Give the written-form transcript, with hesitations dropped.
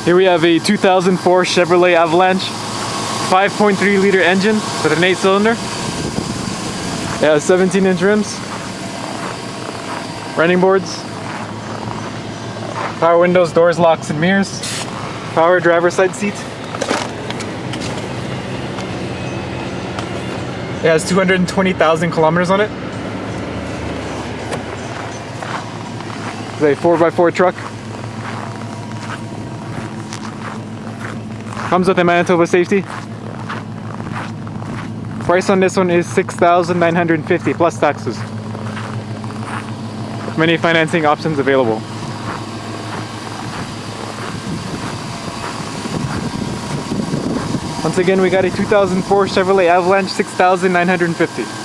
Here we have a 2004 Chevrolet Avalanche 5.3 liter engine with an 8-cylinder. It has 17-inch rims, running boards, power windows, doors, locks and mirrors, power driver's side seat. It has 220,000 kilometers on it. It's a 4x4 truck. Comes with a Manitoba safety. Price on this one is $6,950 plus taxes. Many financing options available. Once again, we got a 2004 Chevrolet Avalanche, $6,950.